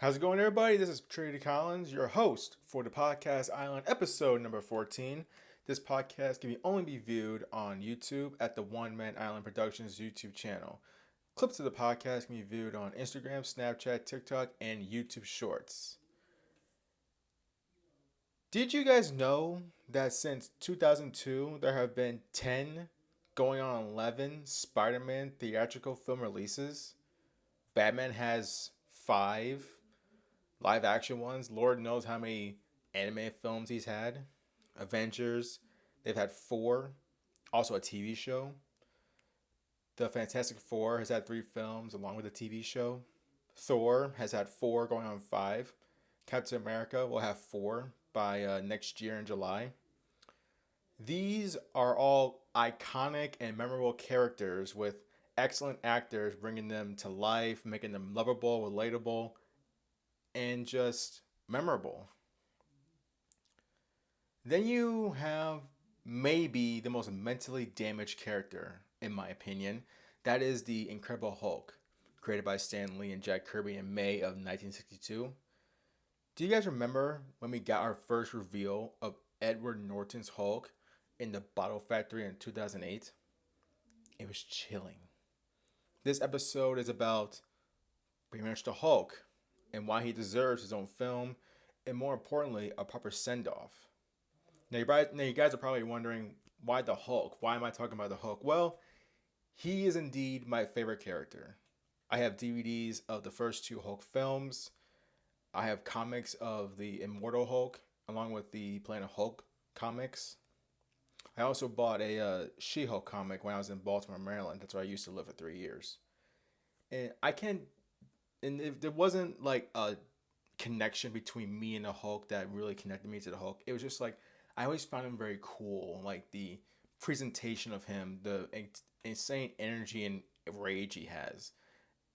How's it going, everybody? This is Trinity Collins, your host for the Podcast Island episode number 14. This podcast can only be viewed on YouTube at the One Man Island Productions YouTube channel. Clips of the podcast can be viewed on Instagram, Snapchat, TikTok, and YouTube Shorts. Did you guys know that since 2002, there have been 10, going on 11 Spider Man theatrical film releases? Batman has 5 live action ones. Lord knows how many anime films he's had. Avengers, they've had 4. Also a TV show. The Fantastic Four has had 3 films along with a TV show. Thor has had 4 going on 5. Captain America will have 4 by next year in July. These are all iconic and memorable characters with excellent actors bringing them to life, making them lovable, relatable, and just memorable. Then you have maybe the most mentally damaged character, in my opinion. That is the Incredible Hulk, created by Stan Lee and Jack Kirby in May of 1962. Do you guys remember when we got our first reveal of Edward Norton's Hulk in the Bottle Factory in 2008? It was chilling. This episode is about pretty much the Hulk and why he deserves his own film, and more importantly, a proper send-off. Now you guys are probably wondering, why the Hulk? Why am I talking about the Hulk? Well, he is indeed my favorite character. I have DVDs of the first 2 Hulk films. I have comics of the Immortal Hulk, along with the Planet Hulk comics. I also bought a She-Hulk comic when I was in Baltimore, Maryland. That's where I used to live for 3 years. And if there wasn't like a connection between me and the Hulk that really connected me to the Hulk. It was just like, I always found him very cool. Like the presentation of him, the insane energy and rage he has.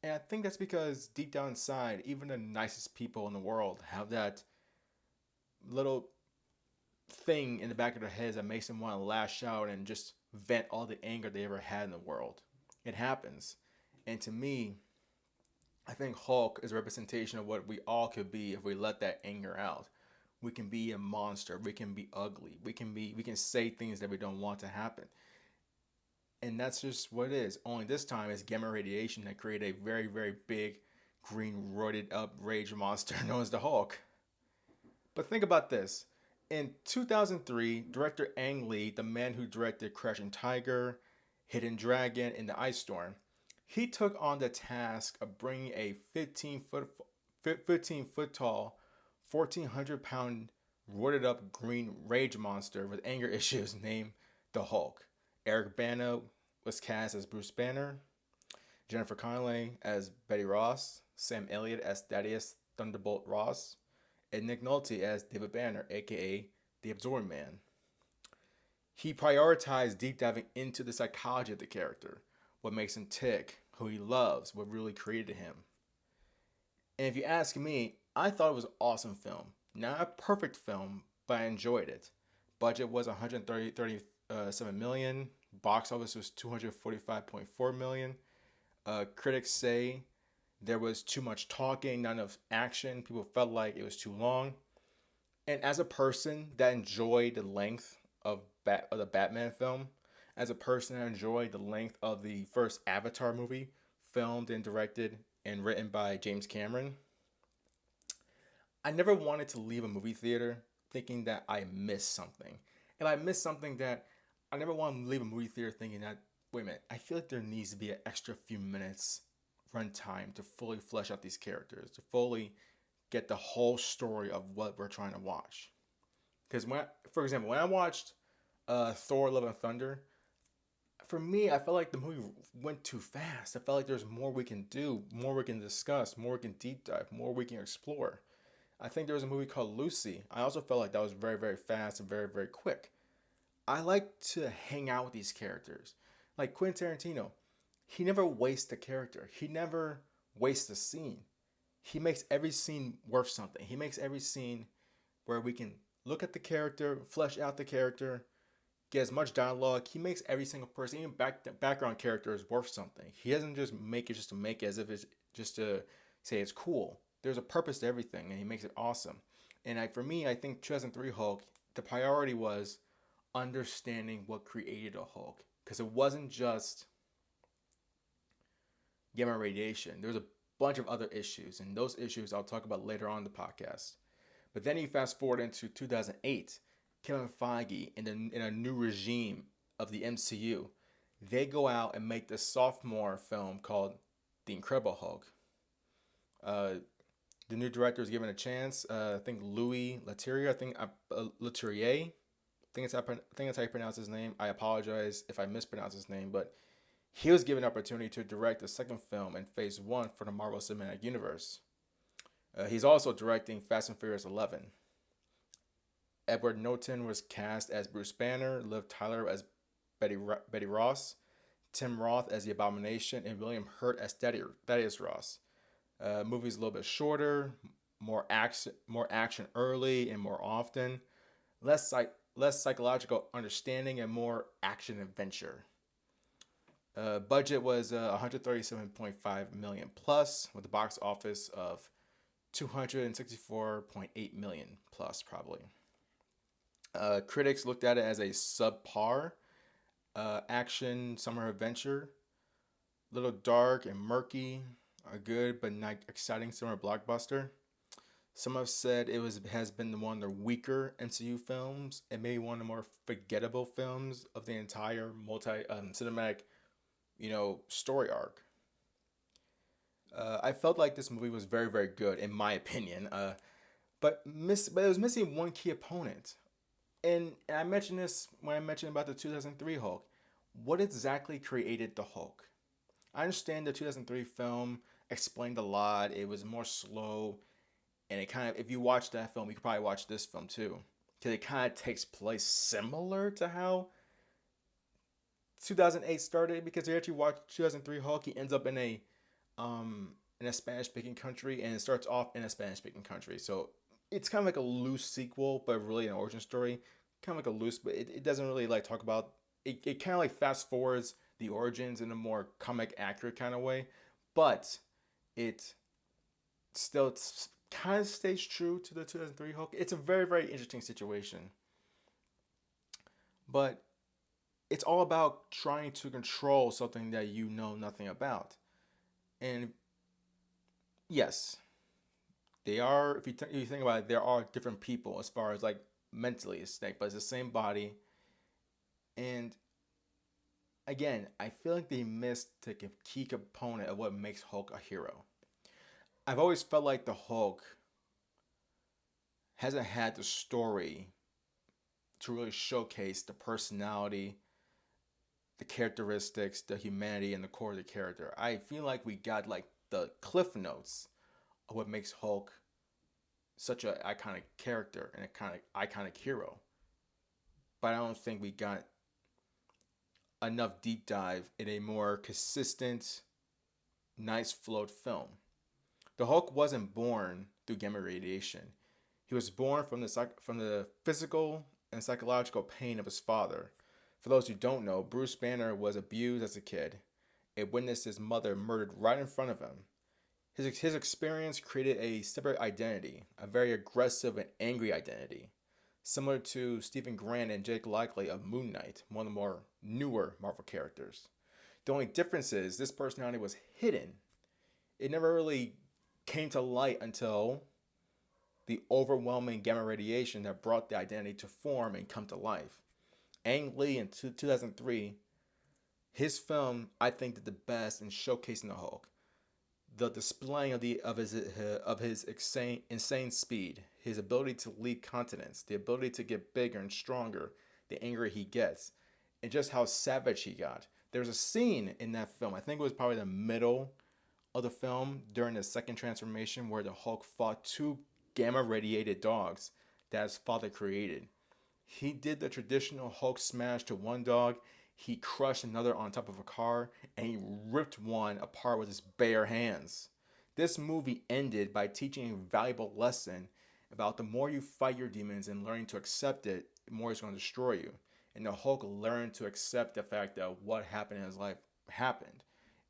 And I think that's because deep down inside, even the nicest people in the world have that little thing in the back of their heads that makes them want to lash out and just vent all the anger they ever had in the world. It happens. And to me, I think Hulk is a representation of what we all could be if we let that anger out. We can be a monster. We can be ugly. We can say things that we don't want to happen. And that's just what it is. Only this time it's gamma radiation that created a very, very big, green, roided up rage monster known as the Hulk. But think about this. In 2003, director Ang Lee, the man who directed Crouching Tiger, Hidden Dragon, and The Ice Storm, he took on the task of bringing a 15 foot tall, 1,400-pound, roided up green rage monster with anger issues named the Hulk. Eric Bana was cast as Bruce Banner, Jennifer Connelly as Betty Ross, Sam Elliott as Thaddeus Thunderbolt Ross, and Nick Nolte as David Banner, aka the Absorbing Man. He prioritized deep diving into the psychology of the character, what makes him tick, who he loves, what really created him. And if you ask me, I thought it was an awesome film. Not a perfect film, but I enjoyed it. Budget was $137 million. Box office was $245.4 million. Critics say there was too much talking, not enough action. People felt like it was too long. And as a person that enjoyed the length of the Batman film, as a person that enjoyed the length of the first Avatar movie, filmed and directed and written by James Cameron, I never wanted to leave a movie theater thinking that I missed something. And I missed something that I never want to leave a movie theater thinking that, wait a minute, I feel like there needs to be an extra few minutes runtime to fully flesh out these characters, to fully get the whole story of what we're trying to watch. Because for example, when I watched Thor: Love and Thunder, for me, I felt like the movie went too fast. I felt like there's more we can do, more we can discuss, more we can deep dive, more we can explore. I think there was a movie called Lucy. I also felt like that was very, very fast and very, very quick. I like to hang out with these characters. Like Quentin Tarantino, he never wastes a character. He never wastes a scene. He makes every scene worth something. He makes every scene where we can look at the character, flesh out the character, get as much dialogue. He makes every single person, even background character, is worth something. He doesn't just make it just to make it as if it's just to say it's cool. There's a purpose to everything, and he makes it awesome. And for me, I think 2003 Hulk, the priority was understanding what created a Hulk, because it wasn't just gamma radiation. There's a bunch of other issues, and those issues I'll talk about later on in the podcast. But then you fast forward into 2008, Kevin Feige in a new regime of the MCU, they go out and make this sophomore film called The Incredible Hulk. Uh, the new director is given a chance. I think Louis Leterrier. Leterrier. I think that's how you pronounce his name. I apologize if I mispronounce his name, but he was given an opportunity to direct the second film in Phase One for the Marvel Cinematic Universe. He's also directing Fast and Furious 11. Edward Norton was cast as Bruce Banner, Liv Tyler as Betty Ross, Tim Roth as the Abomination, and William Hurt as Thaddeus Ross. Movie's a little bit shorter, more action early and more often, less psychological understanding and more action adventure. Budget was 137.5 million plus, with a box office of 264.8 million plus, probably. Critics looked at it as a subpar action summer adventure, little dark and murky, a good but not exciting summer blockbuster. Some have said has been one of the weaker MCU films and maybe one of the more forgettable films of the entire cinematic, story arc. I felt like this movie was very, very good in my opinion, but it was missing one key opponent. And I mentioned this when I mentioned about the 2003 Hulk. What exactly created the Hulk? I understand the 2003 film explained a lot. It was more slow, and it kind of, if you watch that film, you could probably watch this film too, because it kind of takes place similar to how 2008 started. Because if you actually watch 2003 Hulk, he ends up in a Spanish speaking country, and it starts off in a Spanish speaking country. So it's kind of like a loose sequel, but really an origin story. Kind of like a loose, but it doesn't really like talk about it. It kind of like fast forwards the origins in a more comic accurate kind of way, but it still kind of stays true to the 2003 Hulk. It's a very, very interesting situation, but it's all about trying to control something that you know nothing about. And yes, they are. If you think about it, there are different people as far as like mentally a snake, but it's the same body. And again, I feel like they missed the key component of what makes Hulk a hero. I've always felt like the Hulk hasn't had the story to really showcase the personality, the characteristics, the humanity, and the core of the character. I feel like we got like the cliff notes of what makes Hulk such an iconic character and a kind of iconic hero. But I don't think we got enough deep dive in a more consistent, nice flowed film. The Hulk wasn't born through gamma radiation. He was born from the physical and psychological pain of his father. For those who don't know, Bruce Banner was abused as a kid and witnessed his mother murdered right in front of him. His experience created a separate identity, a very aggressive and angry identity, similar to Stephen Grant and Jake Lockley of Moon Knight, one of the more newer Marvel characters. The only difference is this personality was hidden. It never really came to light until the overwhelming gamma radiation that brought the identity to form and come to life. Ang Lee in 2003, his film I think did the best in showcasing the Hulk. The displaying of his insane speed, his ability to lead continents, the ability to get bigger and stronger, the angrier he gets, and just how savage he got. There's a scene in that film, I think it was probably the middle of the film during the second transformation, where the Hulk fought two gamma radiated dogs that his father created. He did the traditional Hulk smash to one dog. He crushed another on top of a car, and he ripped one apart with his bare hands. This movie ended by teaching a valuable lesson about the more you fight your demons and learning to accept it, the more it's going to destroy you. And the Hulk learned to accept the fact that what happened in his life happened.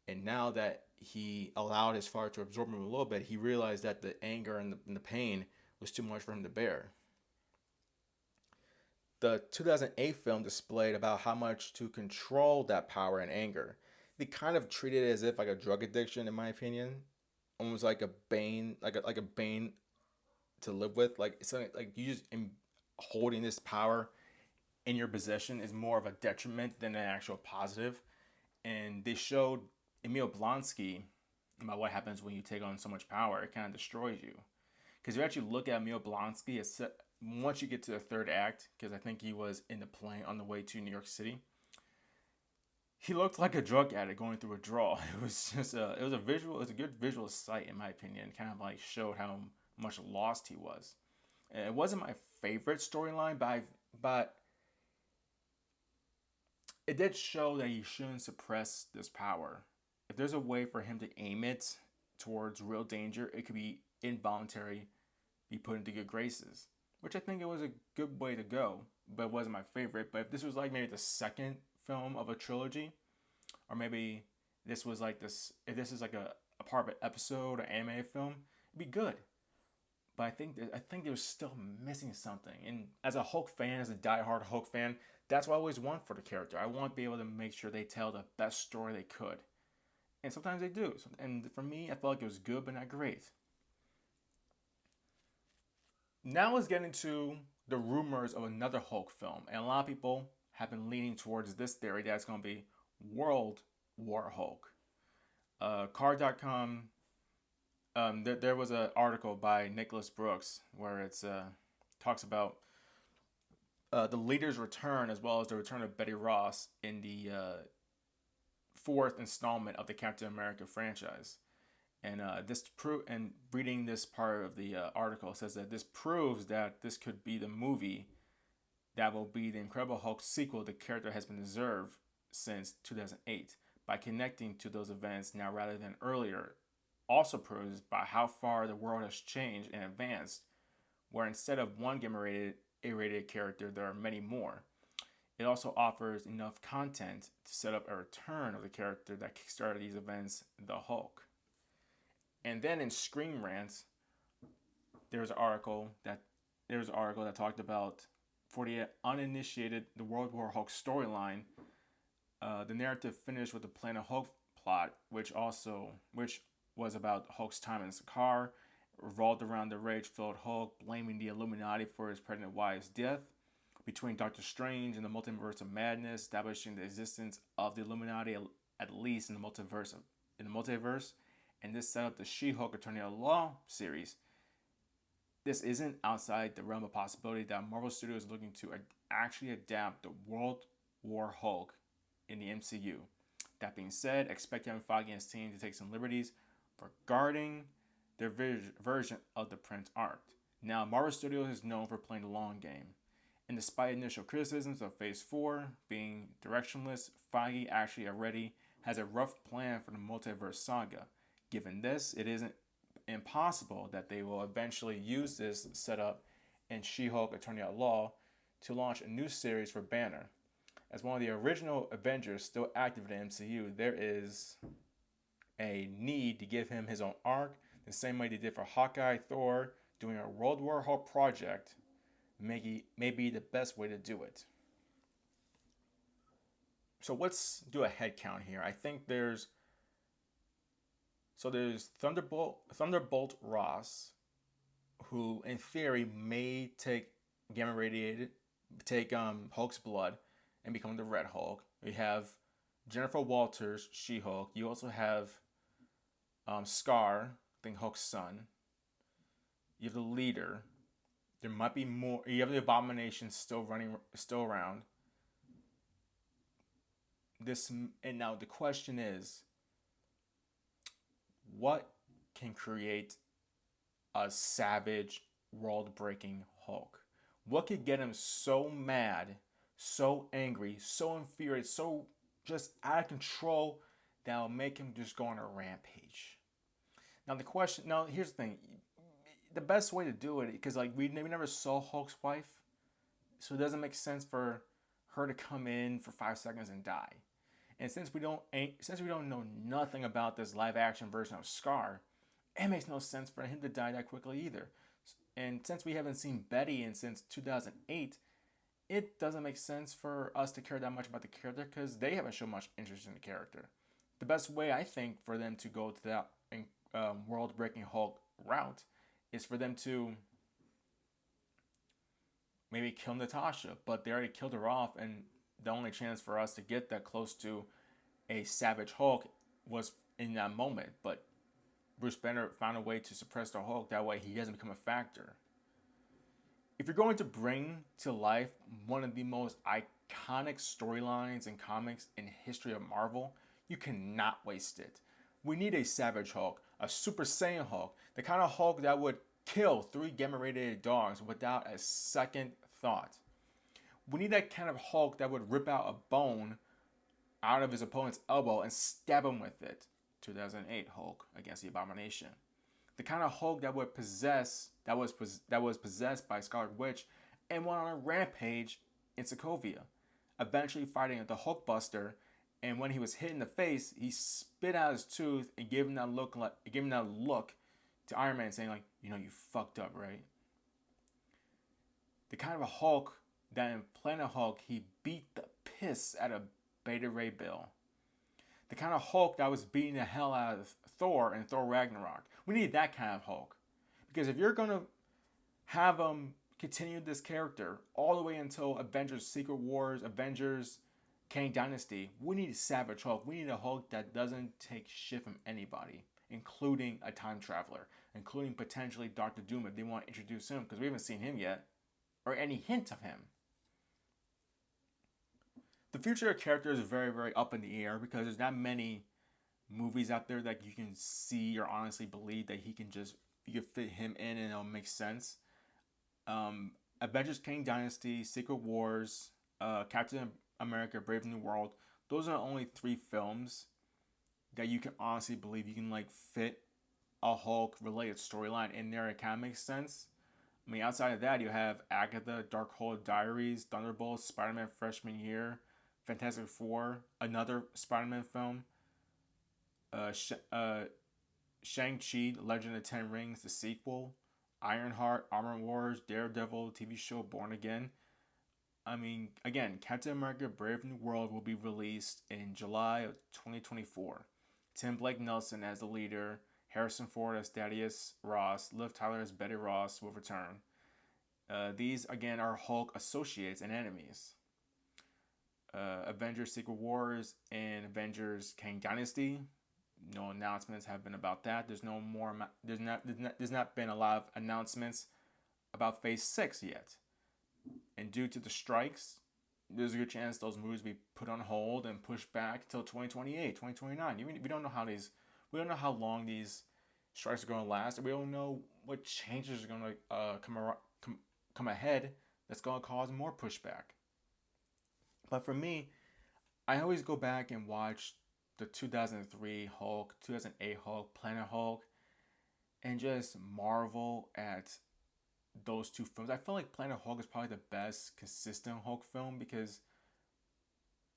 And now that he allowed his father to absorb him a little bit, he realized that the anger and the pain was too much for him to bear. The 2008 film displayed about how much to control that power and anger. They kind of treated it as if like a drug addiction, in my opinion, almost like a bane, like a bane to live with. Like it's like you just holding this power in your possession is more of a detriment than an actual positive. And they showed Emil Blonsky about what happens when you take on so much power. It kind of destroys you. Because you actually look at Emil Blonsky, once you get to the third act, because I think he was in the plane on the way to New York City, he looked like a drug addict going through a draw. It was just it was a good visual sight in my opinion. Kind of like showed how much lost he was. And it wasn't my favorite storyline, but it did show that he shouldn't suppress this power. If there's a way for him to aim it towards real danger, it could be involuntary, be put into good graces, which I think it was a good way to go, but it wasn't my favorite. But if this was like maybe the second film of a trilogy, or maybe this was like this, if this is like a part of an episode or anime film, it'd be good. But I think they were still missing something. And as a Hulk fan, as a diehard Hulk fan, that's what I always want for the character. I want to be able to make sure they tell the best story they could. And sometimes they do. And for me, I felt like it was good, but not great. Now let's get into the rumors of another Hulk film. And a lot of people have been leaning towards this theory that it's going to be World War Hulk. Car.com, there was an article by Nicholas Brooks where it's talks about the leader's return as well as the return of Betty Ross in the fourth installment of the Captain America franchise. And and reading this part of the article says that this proves that this could be the movie that will be the Incredible Hulk sequel the character has been deserved since 2008 by connecting to those events now rather than earlier. Also proves by how far the world has changed and advanced, where instead of one gamma-rated A-rated character, there are many more. It also offers enough content to set up a return of the character that kickstarted these events, the Hulk. And then in Screen Rants, there's an article that talked about for the uninitiated the World War Hulk storyline. The narrative finished with the Planet Hulk plot, which was about Hulk's time in Sakaar, revolved around the rage-filled Hulk blaming the Illuminati for his pregnant wife's death, between Doctor Strange and the Multiverse of Madness, establishing the existence of the Illuminati at least in the multiverse. And this set up the She-Hulk Attorney at Law series. This isn't outside the realm of possibility that Marvel Studios is looking to actually adapt the World War Hulk in the MCU. That being said, expect Kevin Feige and his team to take some liberties regarding their version of the Prince arc. Now, Marvel Studios is known for playing the long game. And despite initial criticisms of Phase 4 being directionless, Feige actually already has a rough plan for the multiverse saga. Given this, it isn't impossible that they will eventually use this setup in She-Hulk Attorney at Law to launch a new series for Banner. As one of the original Avengers still active in the MCU, there is a need to give him his own arc, the same way they did for Hawkeye. Thor doing a World War Hulk project may be the best way to do it. So let's do a head count here. I think there's Thunderbolt Ross, who in theory may take gamma radiated, take Hulk's blood and become the Red Hulk. We have Jennifer Walters, She-Hulk. You also have Scar, I think Hulk's son. You have the leader. There might be more. You have the Abomination still around. And now the question is, what can create a savage, world-breaking Hulk? What could get him so mad, so angry, so infuriated, so just out of control that will make him just go on a rampage? Now here's the thing. The best way to do it, because like we never saw Hulk's wife, so it doesn't make sense for her to come in for 5 seconds and die. And since we don't know nothing about this live action version of Scar, it makes no sense for him to die that quickly either. And since we haven't seen Betty in since 2008, it doesn't make sense for us to care that much about the character because they haven't shown much interest in the character. The best way I think for them to go to that world-breaking Hulk route is for them to maybe kill Natasha, but they already killed her off, and the only chance for us to get that close to a Savage Hulk was in that moment. But Bruce Banner found a way to suppress the Hulk. That way, he doesn't become a factor. If you're going to bring to life one of the most iconic storylines in comics in history of Marvel, you cannot waste it. We need a Savage Hulk, a Super Saiyan Hulk, the kind of Hulk that would kill 3 gamma-radiated dogs without a second thought. We need that kind of Hulk that would rip out a bone out of his opponent's elbow and stab him with it. 2008 Hulk against the Abomination. The kind of Hulk that would was possessed by Scarlet Witch and went on a rampage in Sokovia, eventually fighting the Hulkbuster. And when he was hit in the face, he spit out his tooth and gave him that look to Iron Man, saying like, "You know, you fucked up, right?" The kind of a Hulk that in Planet Hulk he beat the piss out of Beta Ray Bill. The kind of Hulk that was beating the hell out of Thor in Thor Ragnarok. We need that kind of Hulk. Because if you're going to have continue this character all the way until Avengers Secret Wars, Avengers Kang Dynasty, we need a Savage Hulk. We need a Hulk that doesn't take shit from anybody, including a time traveler, including potentially Doctor Doom if they want to introduce him, because we haven't seen him yet, or any hint of him. The future of characters is very, very up in the air because there's not many movies out there that you can see or honestly believe that you can fit him in and it'll make sense. Avengers Kang Dynasty, Secret Wars, Captain America, Brave New World, those are the only 3 films that you can honestly believe you can like fit a Hulk related storyline in there. It kind of makes sense. I mean, outside of that, you have Agatha, Darkhold Diaries, Thunderbolts, Spider-Man Freshman Year, Fantastic Four, another Spider-Man film, Shang-Chi, Legend of the Ten Rings, the sequel, Ironheart, Armor Wars, Daredevil, TV show Born Again. I mean, again, Captain America Brave New World will be released in July of 2024. Tim Blake Nelson as the leader, Harrison Ford as Thaddeus Ross, Liv Tyler as Betty Ross will return. These, again, are Hulk associates and enemies. Avengers Secret Wars and Avengers Kang Dynasty. No announcements have been about that. There's not been a lot of announcements about Phase 6 yet. And due to the strikes, there's a good chance those movies will be put on hold and pushed back till 2028, 2029. We don't know how long these strikes are going to last, and we don't know what changes are going to come ahead that's going to cause more pushback. But for me, I always go back and watch the 2003 Hulk, 2008 Hulk, Planet Hulk, and just marvel at those 2 films. I feel like Planet Hulk is probably the best consistent Hulk film because,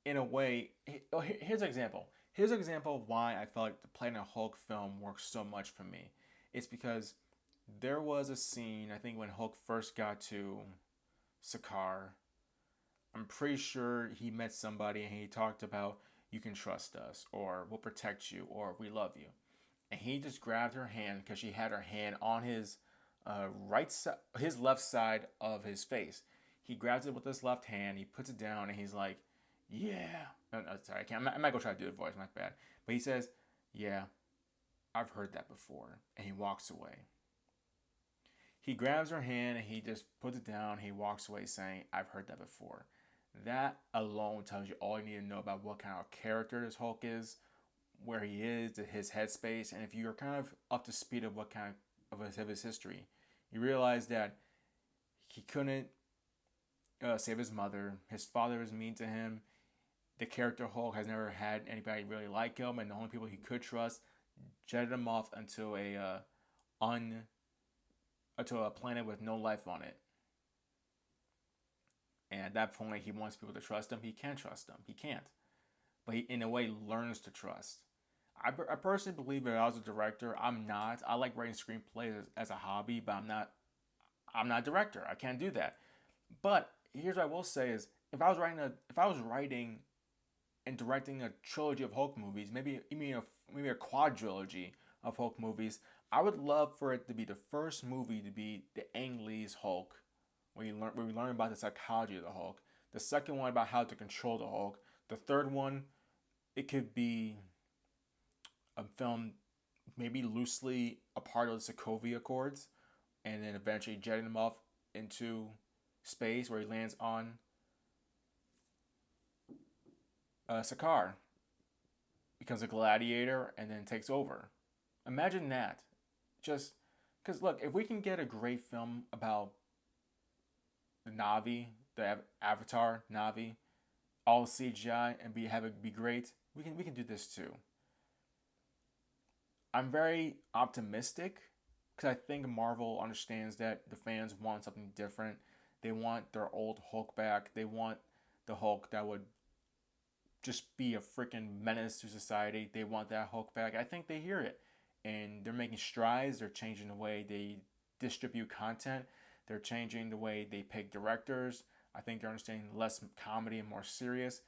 in a way, here's an example. Here's an example of why I felt like the Planet Hulk film works so much for me. It's because there was a scene, I think, when Hulk first got to Sakaar. I'm pretty sure he met somebody and he talked about, "You can trust us," or "We'll protect you," or "We love you." And he just grabbed her hand because she had her hand on his his left side of his face. He grabs it with his left hand, he puts it down, and he's like, "Yeah." No, sorry, I'm not going to try to do the voice, my bad. But he says, "Yeah, I've heard that before." And he walks away. He grabs her hand and he just puts it down. He walks away saying, "I've heard that before." That alone tells you all you need to know about what kind of character this Hulk is, where he is, his headspace, and if you're kind of up to speed of what kind of his history, you realize that he couldn't save his mother. His father was mean to him. The character Hulk has never had anybody really like him, and the only people he could trust jetted him off into a planet with no life on it. And at that point, he wants people to trust him. He can't trust them. He can't. but he, in a way, learns to trust. I personally believe that I was a director. I'm not. I like writing screenplays as a hobby, but I'm not a director. I can't do that. But here's what I will say is if I was writing and directing a trilogy of Hulk movies, maybe a quadrilogy of Hulk movies, I would love for it to be the first movie to be the Ang Lee's Hulk, where we learn about the psychology of the Hulk. The second one about how to control the Hulk. The third one, it could be a film maybe loosely a part of the Sokovia Accords, and then eventually jetting him off into space where he lands on Sakaar, becomes a gladiator, and then takes over. Imagine that. Just because, look, if we can get a great film about the Navi, the Avatar Navi, all CGI, and have it be great, we can do this too. I'm very optimistic because I think Marvel understands that the fans want something different. They want their old Hulk back. They want the Hulk that would just be a freaking menace to society. They want that Hulk back. I think they hear it. And they're making strides. They're changing the way they distribute content. They're changing the way they pick directors. I think they're understanding less comedy and more serious.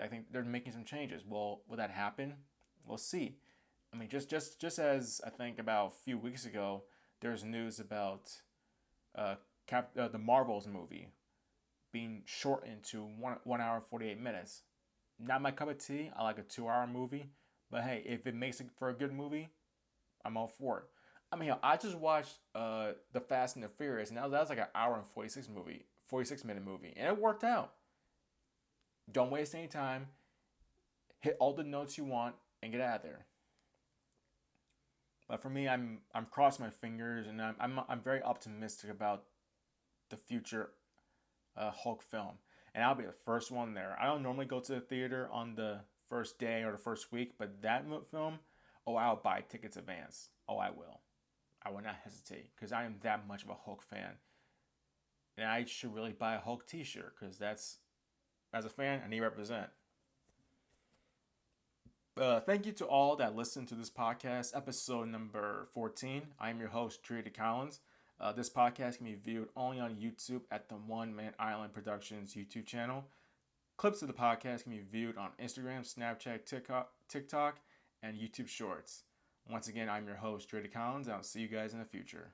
I think they're making some changes. Will that happen? We'll see. I mean, just as I think about a few weeks ago, there's news about the Marvels movie being shortened to 1 hour and 48 minutes. Not my cup of tea. I like a 2 hour movie, but hey, if it makes it for a good movie, I'm all for it. I mean, I just watched the Fast and the Furious, and that was like an hour and 46 minute movie, and it worked out. Don't waste any time. Hit all the notes you want and get out of there. But for me, I'm crossing my fingers, and I'm very optimistic about the future Hulk film, and I'll be the first one there. I don't normally go to the theater on the first day or the first week, but that film, oh, I'll buy tickets advance. Oh, I will. I will not hesitate because I am that much of a Hulk fan, and I should really buy a Hulk T-shirt because that's, as a fan, I need to represent. Thank you to all that listened to this podcast, episode number 14. I am your host, Trady Collins. This podcast can be viewed only on YouTube at the One Man Island Productions YouTube channel. Clips of the podcast can be viewed on Instagram, Snapchat, TikTok, and YouTube Shorts. Once again, I'm your host, Trady Collins, and I'll see you guys in the future.